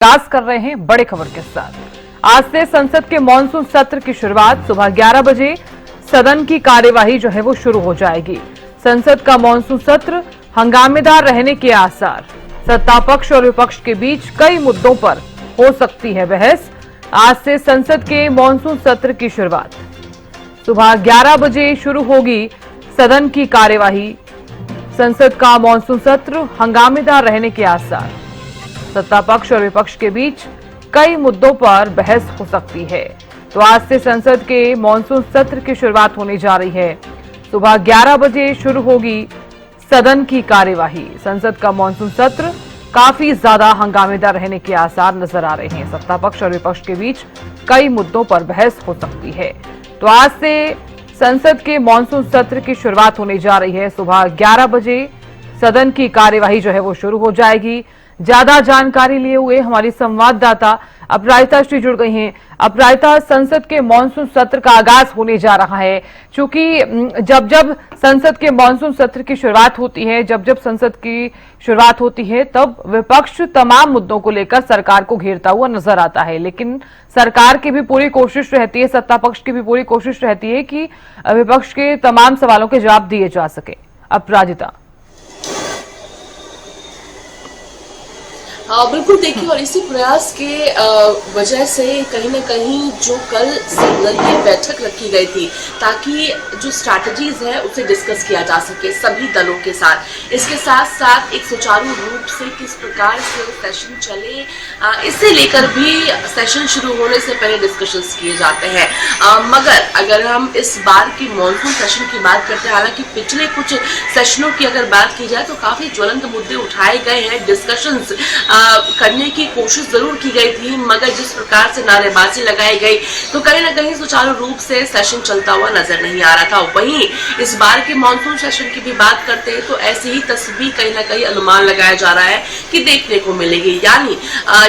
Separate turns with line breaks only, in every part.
आगाज कर रहे हैं बड़े खबर के साथ। आज से संसद के मानसून सत्र की शुरुआत सुबह 11 बजे सदन की कार्यवाही जो है वो शुरू हो जाएगी। संसद का मानसून सत्र हंगामेदार रहने के आसार। सत्ता पक्ष और विपक्ष के बीच कई मुद्दों पर हो सकती है बहस। आज से संसद के मानसून सत्र की शुरुआत सुबह 11 बजे शुरू होगी सदन की कार्यवाही। संसद का मानसून सत्र हंगामेदार रहने के आसार। सत्ता पक्ष और विपक्ष के बीच कई मुद्दों पर बहस हो सकती है। तो आज से संसद के मानसून सत्र की शुरुआत होने जा रही है। सुबह 11 बजे शुरू होगी सदन की कार्यवाही। संसद का मानसून सत्र काफी ज्यादा हंगामेदार रहने के आसार नजर आ रहे हैं। सत्ता पक्ष और विपक्ष के बीच कई मुद्दों पर बहस हो सकती है। तो आज से संसद के मानसून सत्र की शुरुआत होने जा रही है। सुबह 11 बजे सदन की कार्यवाही जो है वो शुरू हो जाएगी। ज्यादा जानकारी लिए हुए हमारी संवाददाता अपराजिता श्री जुड़ गई हैं। अपराजिता, संसद के मानसून सत्र का आगाज होने जा रहा है। क्योंकि जब जब संसद के मानसून सत्र की शुरुआत होती है, जब संसद की शुरुआत होती है, तब विपक्ष तमाम मुद्दों को लेकर सरकार को घेरता हुआ नजर आता है। लेकिन सरकार की भी पूरी कोशिश रहती है, सत्ता पक्ष की भी पूरी कोशिश रहती है कि विपक्ष के तमाम सवालों के जवाब दिए जा सके। अपराजिता।
बिल्कुल देखिए, और इसी प्रयास के वजह से कहीं ना कहीं जो कल सर्वदलीय बैठक रखी गई थी ताकि जो स्ट्रैटेजीज है उसे डिस्कस किया जा सके सभी दलों के साथ, इसके साथ साथ एक सुचारू रूप से किस प्रकार से सेशन चले, इसे लेकर भी सेशन शुरू होने से पहले डिस्कशंस किए जाते हैं। मगर अगर हम इस बार की मॉनसून सेशन की बात करते हैं, हालांकि पिछले कुछ सेशनों की अगर बात की जाए तो काफी ज्वलंत मुद्दे उठाए गए हैं, डिस्कशंस करने की कोशिश जरूर की गई थी, मगर जिस प्रकार से नारेबाजी लगाई गई तो कहीं ना कहीं सुचारू रूप से सेशन चलता हुआ नजर नहीं आ रहा था। वहीं इस बार के मानसून सेशन की भी बात करते हैं तो ऐसी ही तस्वीर कहीं ना कहीं अनुमान लगाया जा रहा है कि देखने को मिलेगी, यानी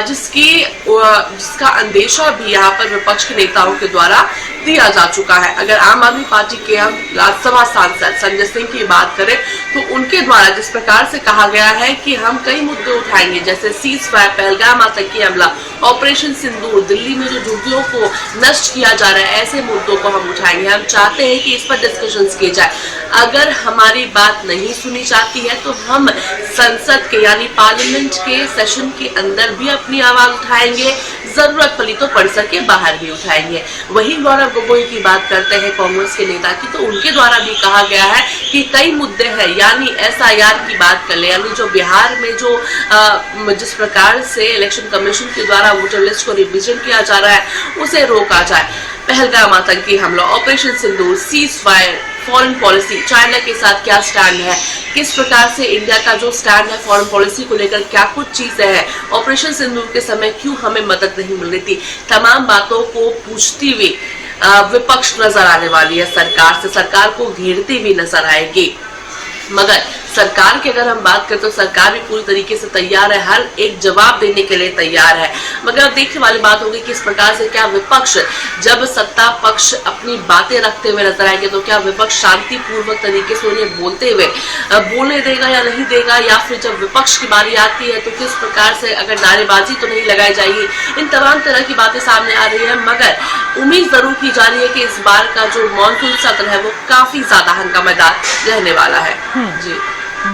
जिसका अंदेशा भी यहाँ पर विपक्ष के नेताओं के द्वारा दिया जा चुका है। अगर आम आदमी पार्टी के हम राज्यसभा सांसद संजय सिंह की बात करें तो उनके द्वारा जिस प्रकार से कहा गया है कि हम कई मुद्दे उठाएंगे, जैसे सीज़फायर, पहलगाम आतंकी हमला, ऑपरेशन सिंदूर, दिल्ली में जो झुग्गियों को नष्ट किया जा रहा है, ऐसे मुद्दों को हम उठाएंगे। हम चाहते हैं कि इस पर डिस्कशंस किए जाए। अगर हमारी बात नहीं सुनी जाती है तो हम संसद के यानी पार्लियामेंट के सेशन के अंदर भी अपनी आवाज उठाएंगे, जरूरत पड़ी तो परिसर के बाहर भी उठाएंगे। वही गौरव गोगोई की बात करते हैं कांग्रेस के नेता की, तो उनके द्वारा भी कहा गया है कि कई मुद्दे हैं, यानी SIR की बात कर ले, यानी जो बिहार में जो जिस प्रकार से इलेक्शन कमीशन के द्वारा वोटर लिस्ट को रिवीजन किया जा रहा है उसे रोका जाए। पहलगाम आतंकी हमला, ऑपरेशन सिंदूर, सीज़फायर, फॉरेन पॉलिसी, चाइना के साथ क्या स्टैंड है, किस प्रकार से इंडिया का जो स्टैंड है फॉरेन पॉलिसी को लेकर, क्या कुछ चीजें हैं, ऑपरेशन सिंदूर के समय क्यों हमें मदद नहीं मिल रही थी, तमाम बातों को पूछती हुई विपक्ष नजर आने वाली है सरकार से, सरकार को घेरती हुई नजर आएगी। मगर सरकार की अगर हम बात करें तो सरकार भी पूरी तरीके से तैयार है, हर एक जवाब देने के लिए तैयार है। मगर अब देखने वाली बात होगी कि इस प्रकार से क्या विपक्ष, जब सत्ता पक्ष अपनी बातें रखते हुए नजर आएंगे तो क्या विपक्ष शांतिपूर्वक तरीके से उन्हें बोलते हुए बोलने देगा या नहीं देगा, या फिर जब विपक्ष की बारी आती है तो किस प्रकार से, अगर नारेबाजी तो नहीं लगाई जाएगी। इन तमाम तरह की बातें सामने आ रही है, मगर उम्मीद जरूर की जा रही है कि इस बार का जो मानसून सत्र है वो काफी ज्यादा हंगामेदार रहने वाला है। जी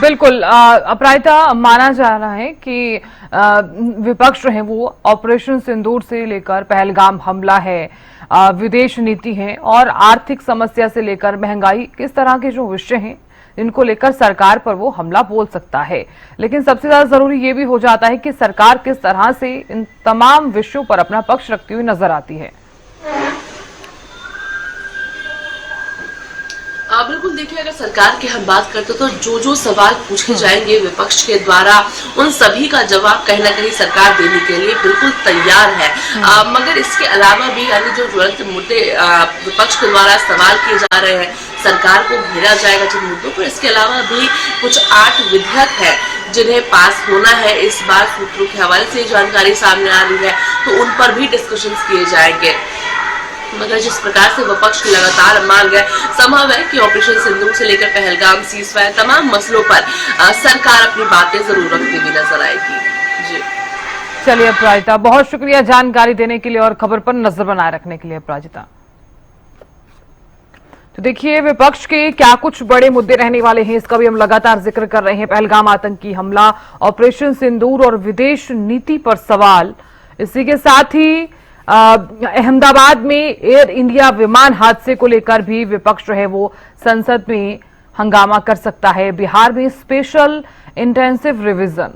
बिल्कुल अपराजिता, माना जा रहा है कि विपक्ष जो है वो ऑपरेशन सिंदूर से लेकर पहलगाम हमला है, विदेश नीति है और आर्थिक समस्या से लेकर महंगाई, किस तरह के जो विषय हैं जिनको लेकर सरकार पर वो हमला बोल सकता है। लेकिन सबसे ज्यादा जरूरी ये भी हो जाता है कि सरकार किस तरह से इन तमाम विषयों पर अपना पक्ष रखती हुई नजर आती है।
बिल्कुल देखिए, अगर सरकार की हम बात करते तो जो सवाल पूछे जाएंगे विपक्ष के द्वारा उन सभी का जवाब कहीं ना कहीं सरकार देने के लिए बिल्कुल तैयार है। मगर इसके अलावा भी यानी जो ज्वलंत मुद्दे विपक्ष के द्वारा सवाल किए जा रहे हैं, सरकार को घेरा जाएगा जिन मुद्दों पर, इसके अलावा भी कुछ 8 विधेयक है जिन्हें पास होना है इस बार। सूत्रों के हवाले से जानकारी सामने आ रही है तो उन पर भी डिस्कशंस किए जाएंगे। मगर जिस प्रकार से विपक्ष की लगातार मांग है, संभव है कि ऑपरेशन सिंदूर से लेकर पहलगाम, सीज़फायर, तमाम मसलों पर सरकार अपनी बातें जरूर रखती हुई नजर आएगी। जी
चलिए अपराजिता, बहुत शुक्रिया जानकारी देने के लिए और खबर पर नजर बनाए रखने के लिए अपराजिता। तो देखिए, विपक्ष के क्या कुछ बड़े मुद्दे रहने वाले हैं, इसका भी हम लगातार जिक्र कर रहे हैं। पहलगाम आतंकी हमला, ऑपरेशन सिंदूर और विदेश नीति पर सवाल। इसी के साथ ही अहमदाबाद में एयर इंडिया विमान हादसे को लेकर भी विपक्ष जो है वो संसद में हंगामा कर सकता है। बिहार में स्पेशल इंटेंसिव रिवीजन।